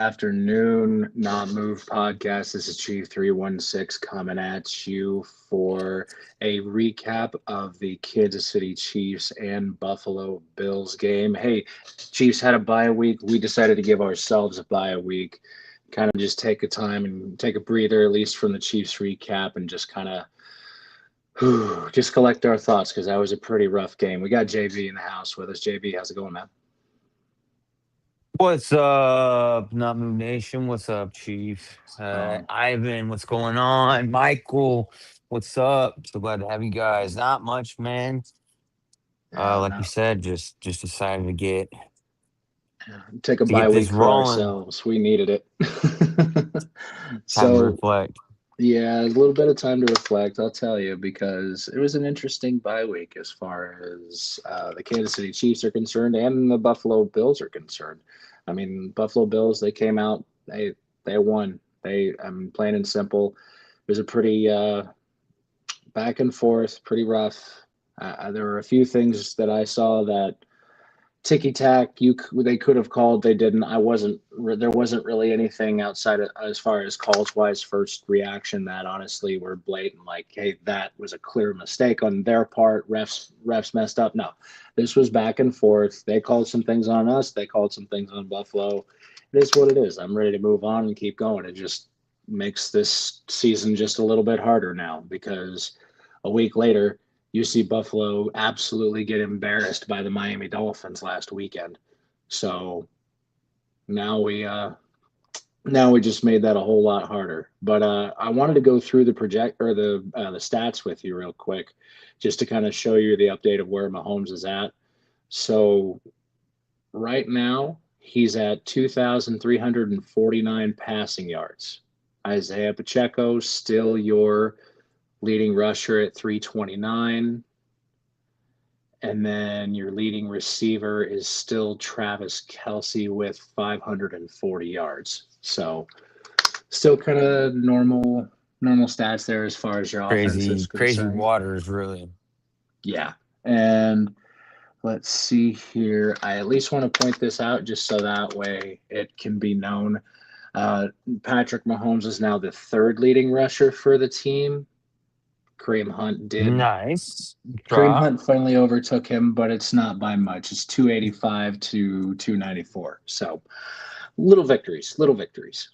Afternoon, Not Move podcast. This is Chief 316 coming at you for a recap of the Kansas City Chiefs and Buffalo Bills game. Hey, Chiefs had a bye week. We decided to give ourselves a bye week, kind of just take a time and take a breather, at least from the Chiefs recap, and just kind of just collect our thoughts because that was a pretty rough game. We got JB in the house with us. JB, how's it going, man? What's up, Not Move Nation? What's up, Chief? Um, Ivan, what's going on? Michael, what's up? So glad to have you guys. Not much, man. yeah, Like you no, said, just decided to take a to bye get this week for rolling. ourselves. We needed it. Time to So, reflect. yeah, a little bit of time to reflect, I'll tell you, because it was an interesting bye week as far as the Kansas City Chiefs are concerned and the Buffalo Bills are concerned. I mean, Buffalo Bills, they came out, they won. I'm plain and simple. It was a pretty back and forth, pretty rough. There were a few things that I saw that ticky tack they could have called, they didn't. I wasn't There wasn't really anything outside of, as far as calls wise, first reaction that honestly were blatant, like, hey, that was a clear mistake on their part, refs messed up. No, this was back and forth. They called some things on us, they called some things on Buffalo. It is what it is. I'm ready to move on and keep going. It just makes this season just a little bit harder now because a week later you see Buffalo absolutely get embarrassed by the Miami Dolphins last weekend. So now we just made that a whole lot harder. But I wanted to go through the project or the stats with you real quick, just to kind of show you the update of where Mahomes is at. So right now he's at 2,349 passing yards. Isaiah Pacheco still your leading rusher at 329. And then your leading receiver is still Travis Kelce with 540 yards. So still kind of normal stats there as far as your offense is Crazy concerned. waters, really. Yeah. And let's see here. I at least want to point this out just so that way it can be known. Uh, Patrick Mahomes is now the third leading rusher for the team. Kareem Hunt did Nice Kareem drop. Hunt finally overtook him, but it's not by much. It's 285 to 294. So little victories, little victories.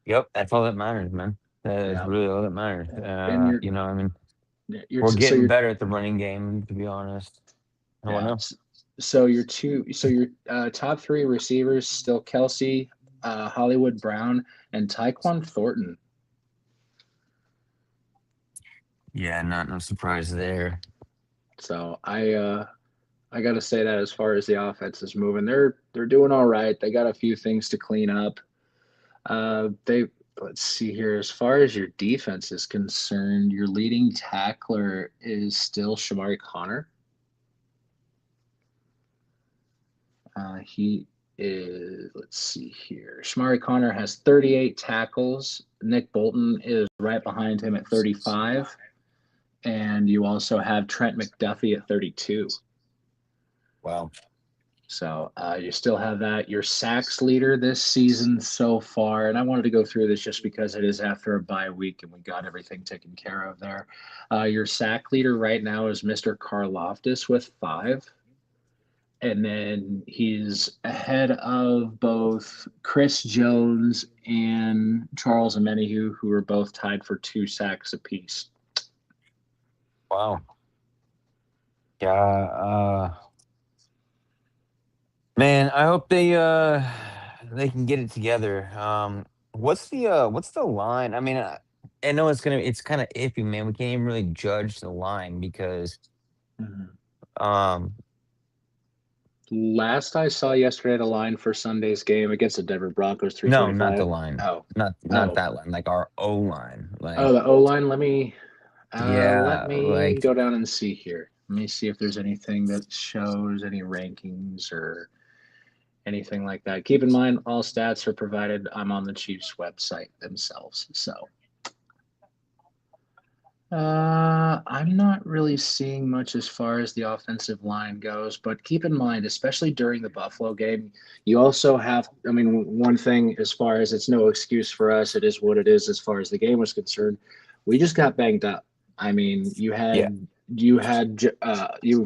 Yep, that's all that matters, man. That is Yeah. really all that matters. And I mean, you're we're so getting you're better at the running game, to be honest. I don't yeah. know. Your top three receivers still Kelsey, Hollywood Brown, and Tyquan Thornton. Yeah, not no surprise there. So I got to say that as far as the offense is moving, they're doing all right. They got a few things to clean up. They Let's see here. As far as your defense is concerned, your leading tackler is still Shamari Connor. He is. Let's see here. Shamari Connor has 38 tackles. Nick Bolton is right behind him at 35, and you also have Trent McDuffie at 32. Wow. So you still have that. Your sacks leader this season so far, and I wanted to go through this just because it is after a bye week and we got everything taken care of there. Your sack leader right now is Mr. Karloftis with 5, and then he's ahead of both Chris Jones and Charles Omenihu, who are both tied for 2 sacks apiece. Wow. Yeah, man, I hope they can get it together. What's the line? I mean, I know it's kind of iffy, man. We can't even really judge the line because Mhm. um Last I saw yesterday, the line for Sunday's game against the Denver Broncos no, not the 325. line. Oh, Not oh, that line, like our O line. oh, Like, the O line. Let yeah, me like go down and see here. Let me see if there's anything that shows any rankings or anything like that. Keep in mind, all stats are provided. I'm on the Chiefs website themselves. So I'm not really seeing much as far as the offensive line goes, but keep in mind, especially during the Buffalo game, you also have, I mean, one thing as far as it's no excuse for us, it is what it is as far as the game was concerned. We just got banged up. I mean, Yeah. you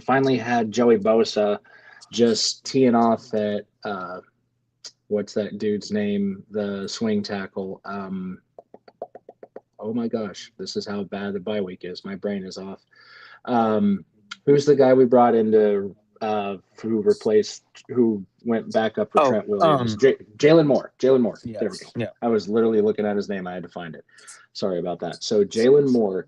finally had Joey Bosa just teeing off at what's that dude's name, the swing tackle. Oh my gosh, this is how bad the bye week is. My brain is off. Um, who's the guy we brought into who went back up for Oh, Trent Williams? Jalen Moore. Jalen Moore. There we go. yes. Yeah. I was literally looking at his name. I had to find it. Sorry about that. So Jalen Moore.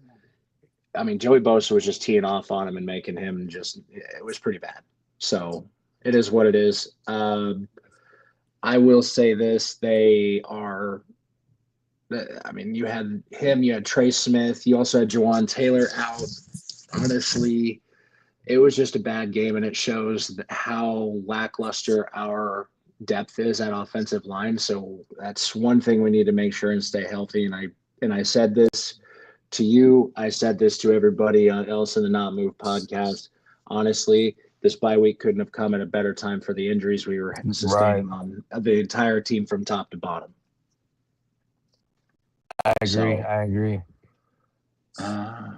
I mean, Joey Bosa was just teeing off on him and making him just. It was pretty bad. So it is what it is. I will say this: they are. I mean, you had him, you had Trey Smith, you also had Jawan Taylor out. Honestly, it was just a bad game, and it shows how lackluster our depth is at offensive line. So that's one thing we need to make sure and stay healthy. And I said this to you, I said this to everybody on else in the Not Move podcast. Honestly, this bye week couldn't have come at a better time for the injuries we were Right. sustaining on the entire team from top to bottom. I agree. So I agree. Uh,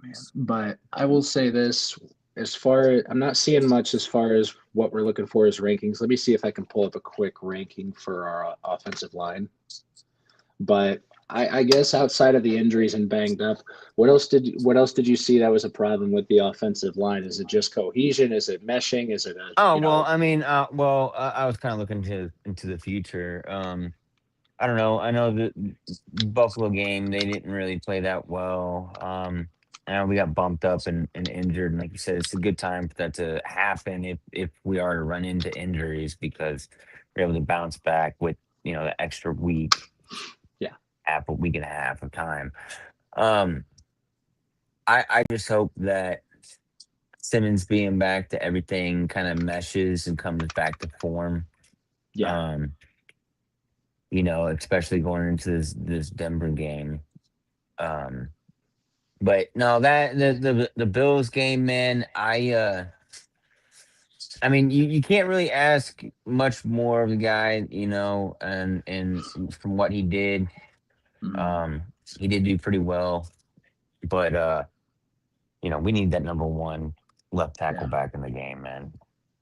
man. But I will say this as far I'm not seeing much as far as what we're looking for as rankings. Let me see if I can pull up a quick ranking for our offensive line. But I guess outside of the injuries and banged up, what else did you see that was a problem with the offensive line? Is it just cohesion? Is it meshing? Is it a Oh you well, know? I mean, I was kind of looking into the future. I don't know. I know the Buffalo game they didn't really play that well. I know we got bumped up and injured, and like you said, it's a good time for that to happen if we are to run into injuries because we're able to bounce back with the extra week, Yeah. half a week and a half of time. Um, I just hope that Simmons being back to everything kind of meshes and comes back to form. Yeah. Um, especially going into this Denver game. Um, but no, that the Bills game, man, I mean you can't really ask much more of the guy, and from what he did, Mhm. um, he did do pretty well. But we need that number one left tackle Yeah. back in the game, man.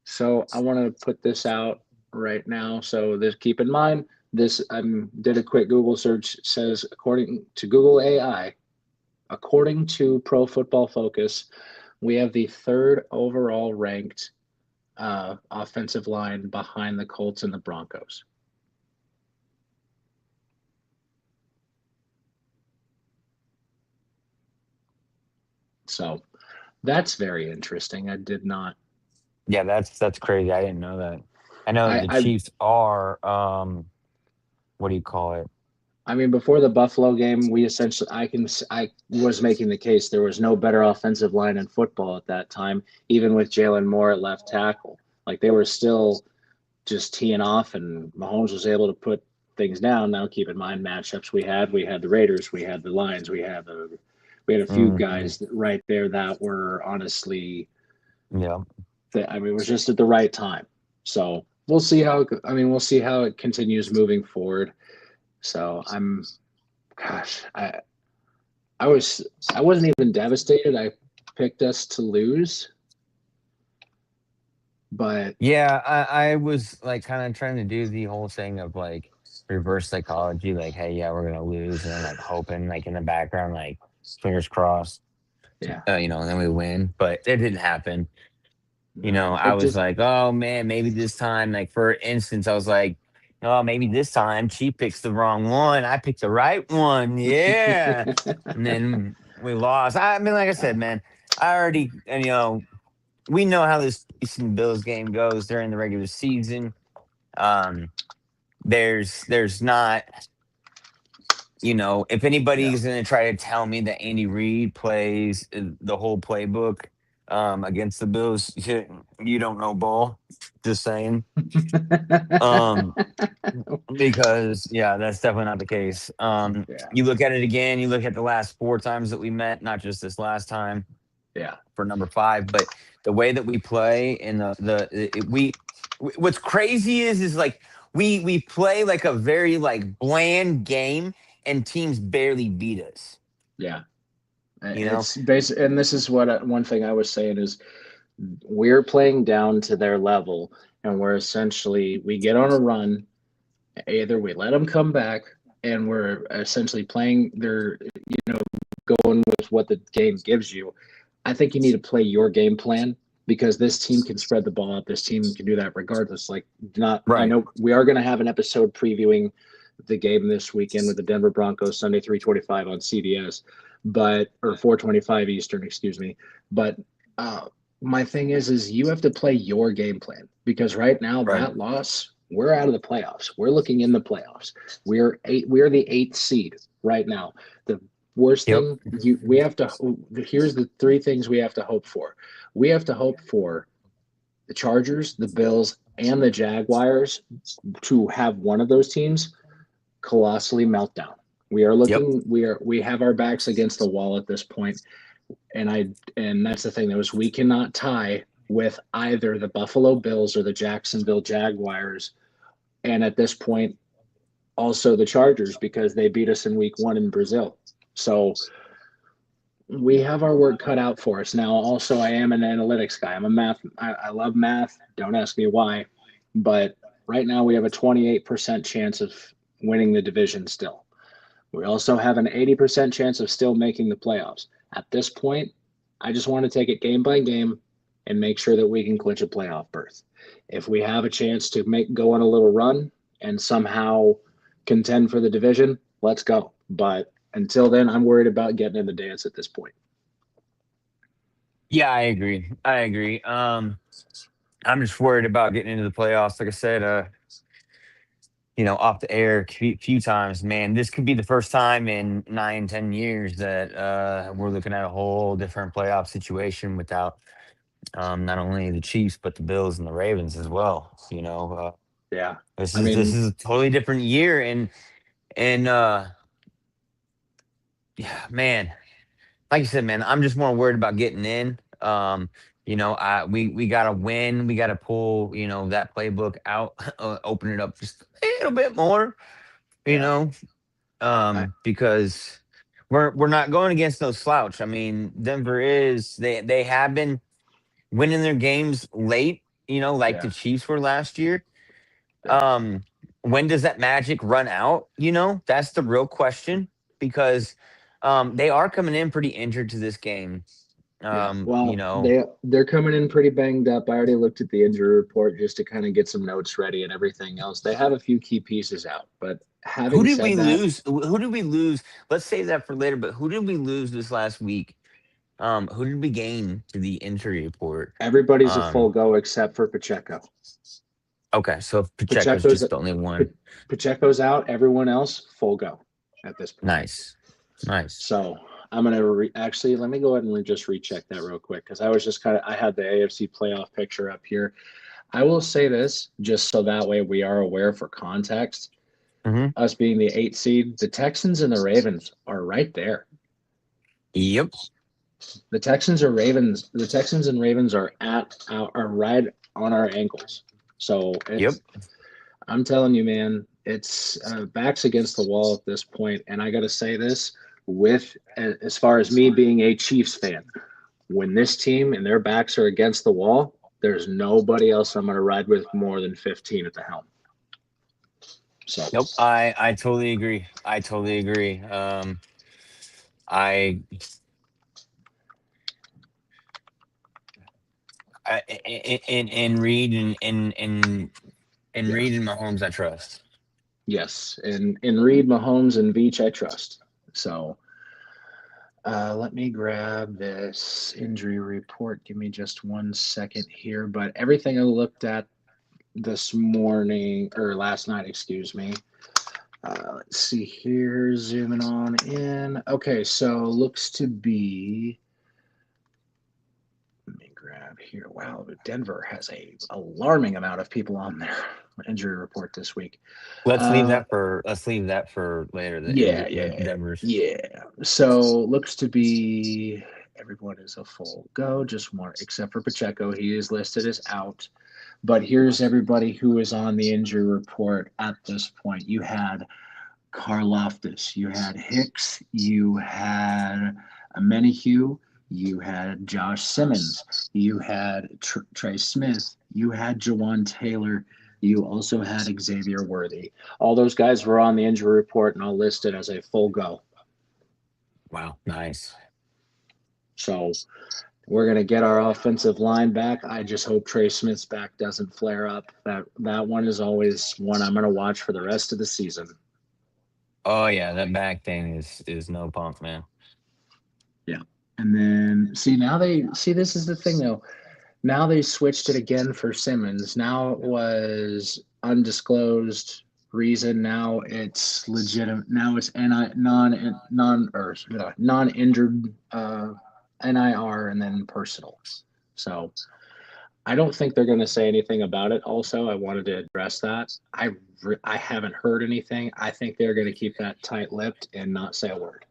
So I want to put this out right now. So this keep in mind this did a quick Google search. It says according to Google AI, according to Pro Football Focus, we have the third overall ranked offensive line behind the Colts and the Broncos. So that's very interesting. I did not. Yeah, that's crazy. I didn't know that. I know I the I Chiefs are what do you call it? I mean, before the Buffalo game, we essentially I was making the case there was no better offensive line in football at that time, even with Jalen Moore at left tackle. Like they were still just teeing off, and Mahomes was able to put things down. Now, keep in mind matchups we had the Raiders, we had the Lions, we had a few Mhm. guys right there that were honestly, Yeah. I mean, it was just at the right time. So we'll see how. I mean, we'll see how it continues moving forward. So gosh, I was, I wasn't even devastated. I picked us to lose, but Yeah, I was like kind of trying to do the whole thing of like reverse psychology, like, hey, yeah, we're gonna lose, and then like hoping like in the background, like fingers crossed, yeah, and then we win. But it didn't happen. no, I it was just. like, oh man, maybe this time, like for instance, I was like, oh, maybe this time she picks the wrong one. I picked the right one. Yeah. And then we lost. I mean, like I said, man, I already, and we know how this Chiefs and Bills game goes during the regular season. Um, there's not, if Yeah, anybody's gonna try to tell me that Andy Reid plays the whole playbook, against the Bills. You don't know ball. Just saying. Um, because yeah, that's definitely not the case. Yeah, You look at it again. You look at the last 4 times that we met, not just this last time yeah, for number 5, but the way that we play and what's crazy is like we play like a very like bland game and teams barely beat us. yeah. You know, It's basic, and this is what one thing I was saying is we're playing down to their level, and we're essentially we get on a run. Either we let them come back, and we're essentially playing their, going with what the game gives you. I think you need to play your game plan because this team can spread the ball out. This team can do that regardless. Like, not, I right? know we are going to have an episode previewing the game this weekend with the Denver Broncos Sunday 3:25 on CBS, but or 4:25 Eastern, excuse me. But my thing is you have to play your game plan because right now Right. that loss, we're out of the playoffs. We're looking in the playoffs. We're eight. We're the eighth seed right now. The worst Yep. thing we have to, here's the three things we have to hope for. We have to hope for the Chargers, the Bills, and the Jaguars to have one of those teams colossally meltdown. We are Yep. looking, we have our backs against the wall at this point, and that's the thing, that was we cannot tie with either the Buffalo Bills or the Jacksonville Jaguars, and at this point also the Chargers because they beat us in week 1 in Brazil. So we have our work cut out for us. Now, also, I am an analytics guy. I'm a math. I love math. Don't ask me why, but right now we have a 28% chance of winning the division still. We also have an 80% chance of still making the playoffs. At this point, I just want to take it game by game and make sure that we can clinch a playoff berth. If we have a chance to go on a little run and somehow contend for the division, let's go. But until then, I'm worried about getting in the dance at this point. Yeah, I agree. I agree. I'm just worried about getting into the playoffs. Like I said, off the air few times, man. This could be the first time in 9, 10 years that we're looking at a whole different playoff situation without not only the Chiefs but the Bills and the Ravens as well. Yeah. This I is this mean, is a totally different year, and yeah, man, like you said, man, I'm just more worried about getting in. We gotta win. We gotta pull, that playbook out, open it up just a little bit more. You yeah. know, I because we're not going against no slouch. I mean, Denver is they have been winning their games late. Like the yeah. Chiefs were last year. Yeah. Um, when does that magic run out? That's the real question because they are coming in pretty injured to this game. Yeah. Um, you Well, know, they're coming in pretty banged up. I already looked at the injury report just to kind of get some notes ready and everything else. They have a few key pieces out, but who having did said we that, lose? Who did we lose? Let's save that for later. But who did we lose this last week? Who did we gain to the injury report? everybody's a full Um, go except for Pacheco. okay, so Pacheco's Pacheco's just the only one. Pacheco's out. Everyone else full go at this point. Nice, nice. So I'm gonna actually let me go ahead and just recheck that real quick because I was just kind of I had the AFC playoff picture up here. I will say this just so that way we are aware for context. Hmm. Us being the 8 seed, the Texans and the Ravens are right there. Yep, The Texans and Ravens are right on our ankles. So yep. I'm telling you, man, it's backs against the wall at this point. And I got to say this with as far as me being a Chiefs fan, when this team and their backs are against the wall, there's nobody else I'm going to ride with more than 15 at the helm. So Nope. I totally agree. I totally agree. I, in Reed and yeah, Reed and Mahomes, I trust. yes, and in Reed, Mahomes, and Veach, I trust. So let me grab this injury report. Give me just 1 second here. But everything I looked at this morning or last night, excuse me. Let's see here, zooming on in. Okay, so looks to be. Let have here? Wow, Denver has a alarming amount of people on their injury report this week. Uh, Let's leave that for later. yeah, The yeah, Denver's. yeah. So looks to be everyone is a full go, just one except for Pacheco. He is listed as out. But here's everybody who is on the injury report at this point. You had Karloftis, you had Hicks, you had Menahue, you had Josh Simmons, you had Trey Smith, you had Jawan Taylor, you also had Xavier Worthy. All those guys were on the injury report and all listed as a full go. Wow, nice. So we're gonna get our offensive line back. I just hope Trey Smith's back doesn't flare up. That one is always one I'm gonna watch for the rest of the season. Oh yeah, that back thing is no punk, man. Yeah. And then see this is the thing though. Now they switched it again for Simmons. Now it was undisclosed reason. Now it's legitimate. Now it's non injured NIR and then personal. So I don't think they're going to say anything about it. Also, I wanted to address that. I haven't heard anything. I think they're going to keep that tight-lipped and not say a word.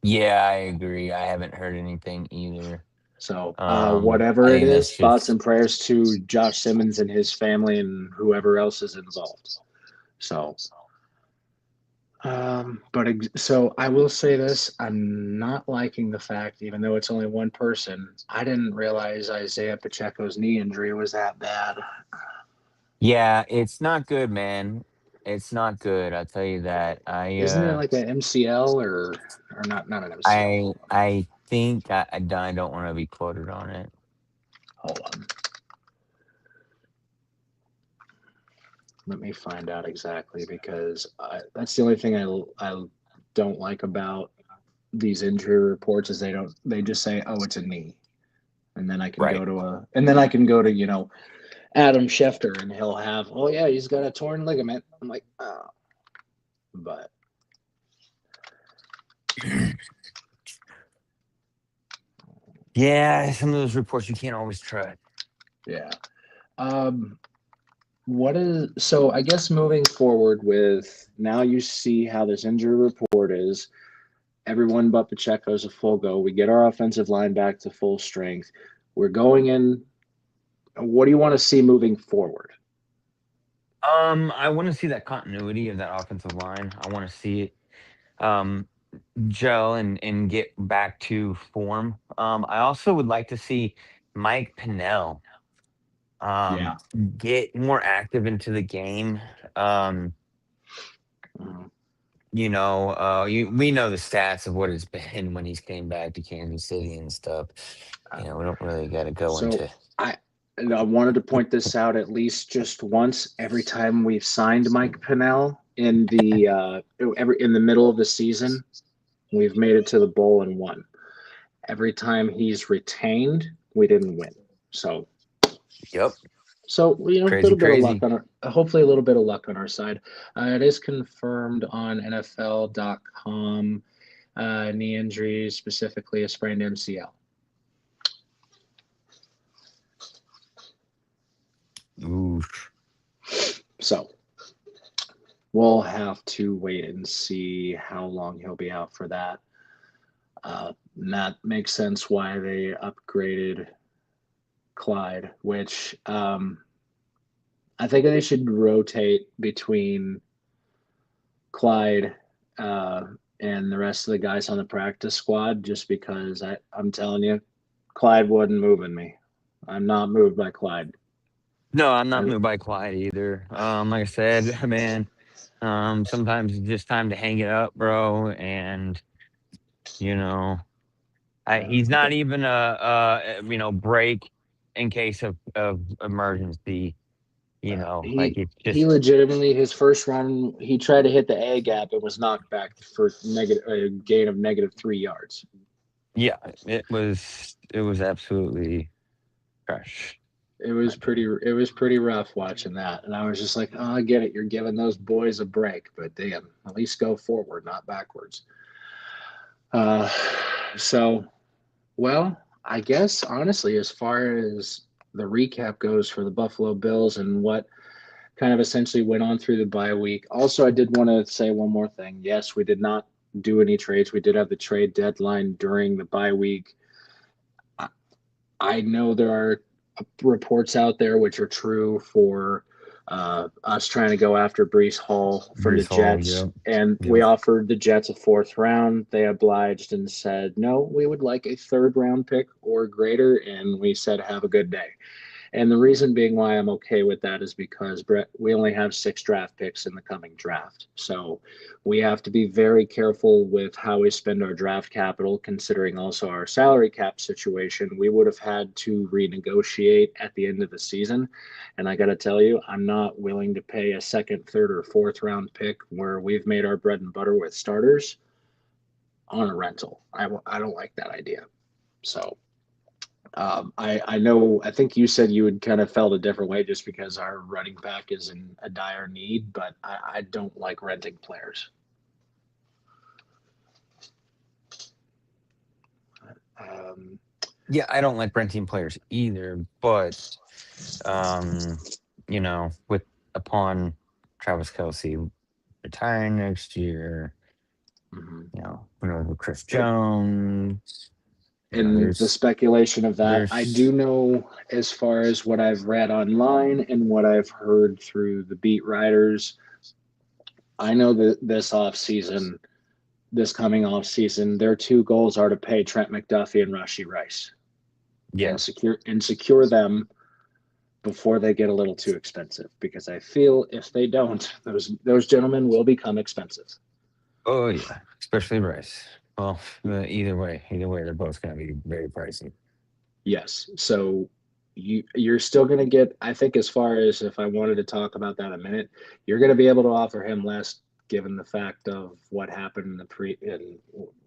Yeah, I agree. I haven't heard anything either. So I whatever it think is, that's thoughts just and prayers to Josh Simmons and his family and whoever else is involved. So, so I will say this: I'm not liking the fact, even though it's only one person, I didn't realize Isaiah Pacheco's knee injury was that bad. yeah, it's not good, man. It's not good. I'll tell you that. Isn't it like an MCL or not an MCL? Hold on. I think I don't want to be quoted on it. Hold on. Let me find out exactly because that's the only thing I don't like about these injury reports is they just say, oh, it's a knee, and then Right. I can go to Adam Schefter and he'll have, oh yeah, he's got a torn ligament. I'm like, oh, but Yeah, some of those reports you can't always trust. yeah. Um, what is so? I guess moving forward with now you see how this injury report is. Everyone but Pacheco is a full go. We get our offensive line back to full strength. We're going in. What do you want to see moving forward? I want to see that continuity of that offensive line. I want to see it um gel and get back to form. I also would like to see Mike Pinnell um Yeah. get more active into the game. Um, Mhm. we know the stats of what it's been when he's came back to Kansas City and stuff. We don't really got to go So into. I I wanted to point this out at least just once every time we've signed Mike Pinnell in the middle of the season, we've made it to the bowl and won. Every time he's retained, we didn't win. So Yep, a crazy, little bit of luck crazy. on hopefully a little bit of luck on our side. It is confirmed on NFL.com. Knee injury, specifically a sprained MCL. Oof. So we'll have to wait and see how long he'll be out for that. And that makes sense why they upgraded Clyde, which I think they should rotate between Clyde and the rest of the guys on the practice squad just because I'm telling you, Clyde wasn't moving me. I'm not moved by Clyde. No, I'm not I, moved by Clyde either. Like I said, man, sometimes it's just time to hang it up, bro. And you know, he's I not think even a break in case of emergency. Like it's he just legitimately his first run he tried to hit the A gap and was knocked back for negative a gain of -3 yards. yeah, it was absolutely trash, in my opinion. It was pretty rough watching that, and I was just like, oh, I get it, you're giving those boys a break, but damn, at least go forward, not backwards. Uh, so well, I guess honestly, as far as the recap goes for the Buffalo Bills and what kind of essentially went on through the bye week. Also, I did want to say one more thing. Yes, we did not do any trades. We did have the trade deadline during the bye week. I know there are reports out there which are true for us trying to go after Brees Hall from the Brees Hall, Jets, yep, and we yep. offered the Jets a fourth round. They obliged and said, no, we would like a third round pick or greater. And we said, have a good day. And the reason being why I'm okay with that is because Brett, we only have 6 draft picks in the coming draft. So we have to be very careful with how we spend our draft capital, considering also our salary cap situation. We would have had to renegotiate at the end of the season. And I got to tell you, I'm not willing to pay a second, third, or fourth round pick where we've made our bread and butter with starters on a rental. I don't like that idea. So I know, I think you said you had kind of felt a different way just because our running back is in a dire need, but I don't like renting players. Um, Yeah, I don't like renting players either, but um, with upon Travis Kelsey retiring next year, mhm. with Chris And, Jones, and the speculation of that, I do there's know as far as what I've read online and what I've heard through the beat writers, I know that this coming off season, their 2 goals are to pay Trent McDuffie and Rashi Rice yeah. and secure them before they get a little too expensive, because I feel if they don't, those gentlemen will become expensive. Oh yeah, especially Rice. Well, either way, they're both going to be very pricey. Yes. So you're still going to get, I think, as far as if I wanted to talk about that a minute, you're going to be able to offer him less given the fact of what happened in the pre and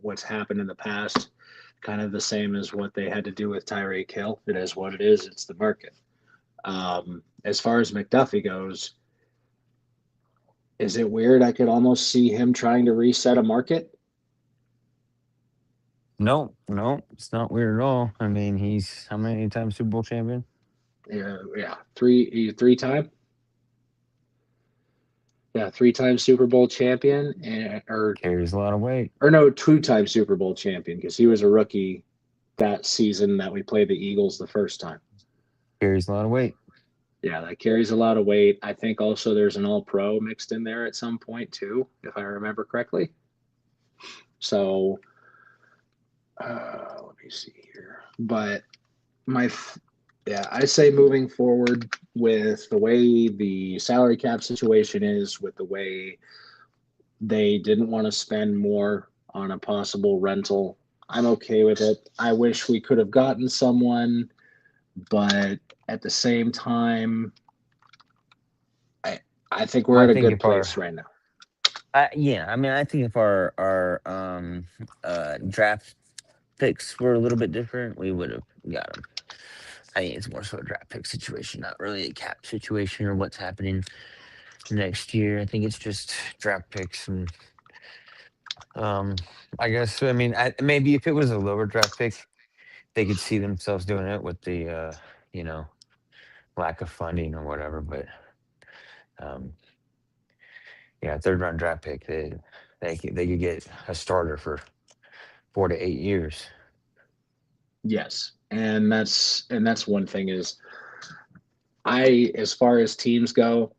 what's happened in the past. Kind of the same as what they had to do with Tyreek Hill. It is what it is. It's the market. As far as McDuffie goes, is it weird? I could almost see him trying to reset a market. No, no, it's not weird at all. I mean, he's how many times Super Bowl champion? Yeah, yeah, three time, yeah, 3 time Super Bowl champion, and Carries a lot of weight. or no, 2 time Super Bowl champion because he was a rookie that season that we played the Eagles the first time. Carries a lot of weight. Yeah, that carries a lot of weight. I think also there's an All Pro mixed in there at some point too, if I remember correctly. So let me see here, but my yeah, I say moving forward with the way the salary cap situation is, with the way they didn't want to spend more on a possible rental, I'm okay with it. I wish we could have gotten someone, but at the same time, I I think we're I at a think good if our place right now. yeah, I mean, I think if our draft picks were a little bit different, we would have got him. I think it's more so a draft pick situation, not really a cap situation or what's happening next year. I think it's just draft picks and um I guess maybe if it was a lower draft pick, they could see themselves doing it with the you know lack of funding or whatever. But um yeah, third round draft pick, they could get a starter for 4 to 8 years. Yes, and that's one thing is as far as teams go,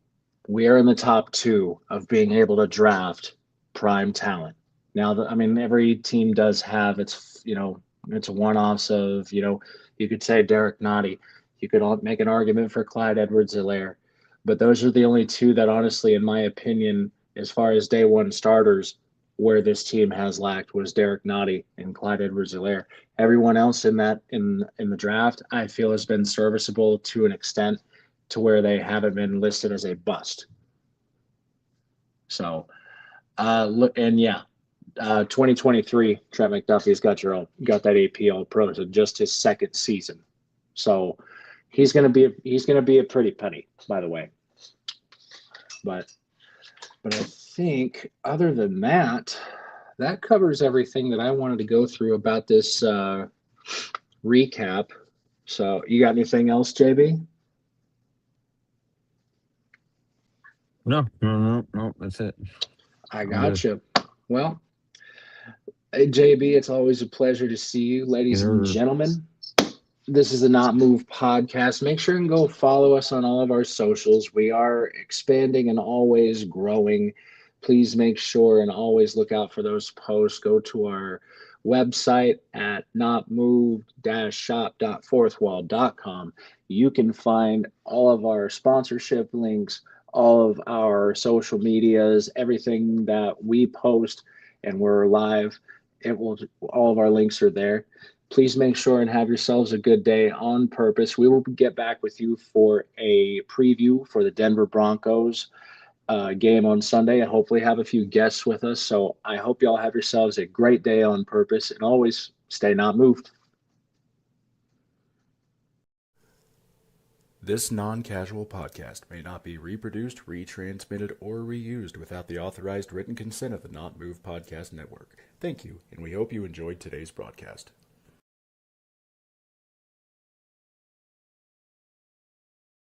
we are in the top 2 of being able to draft prime talent. Now, I mean, every team does have its one-offs of, you could say Derek Nottie. You could make an argument for Clyde Edwards-Helaire, but those are the only 2 that honestly, in my opinion, as far as day one starters, where this team has lacked was Derek Nottie and Clyde Edwards-Helaire. Everyone else in the draft, I feel, has been serviceable to an extent to where they haven't been listed as a bust. So, look, and yeah, 2023, Trent McDuffie's got that AP All Pro, so just his second season. So he's gonna be a pretty penny, by the way. But I think other than that, that covers everything that I wanted to go through about this recap. So, you got anything else, JB? No. That's it. I I'm good. got you. Well, hey, JB, it's always a pleasure to see you, ladies and You're gentlemen. This is the Not Move podcast. Make sure and go follow us on all of our socials. We are expanding and always growing. Please make sure and always look out for those posts. Go to our website at notmove-shop.fourthwall.com. You can find all of our sponsorship links, all of our social medias, everything that we post, and we're live. It will all of our links are there. Please make sure and have yourselves a good day on purpose. We will get back with you for a preview for the Denver Broncos game on Sunday and hopefully have a few guests with us. So I hope y'all have yourselves a great day on purpose and always stay not moved. This non-casual podcast may not be reproduced, retransmitted, or reused without the authorized written consent of the Not Move Podcast Network. Thank you, and we hope you enjoyed today's broadcast.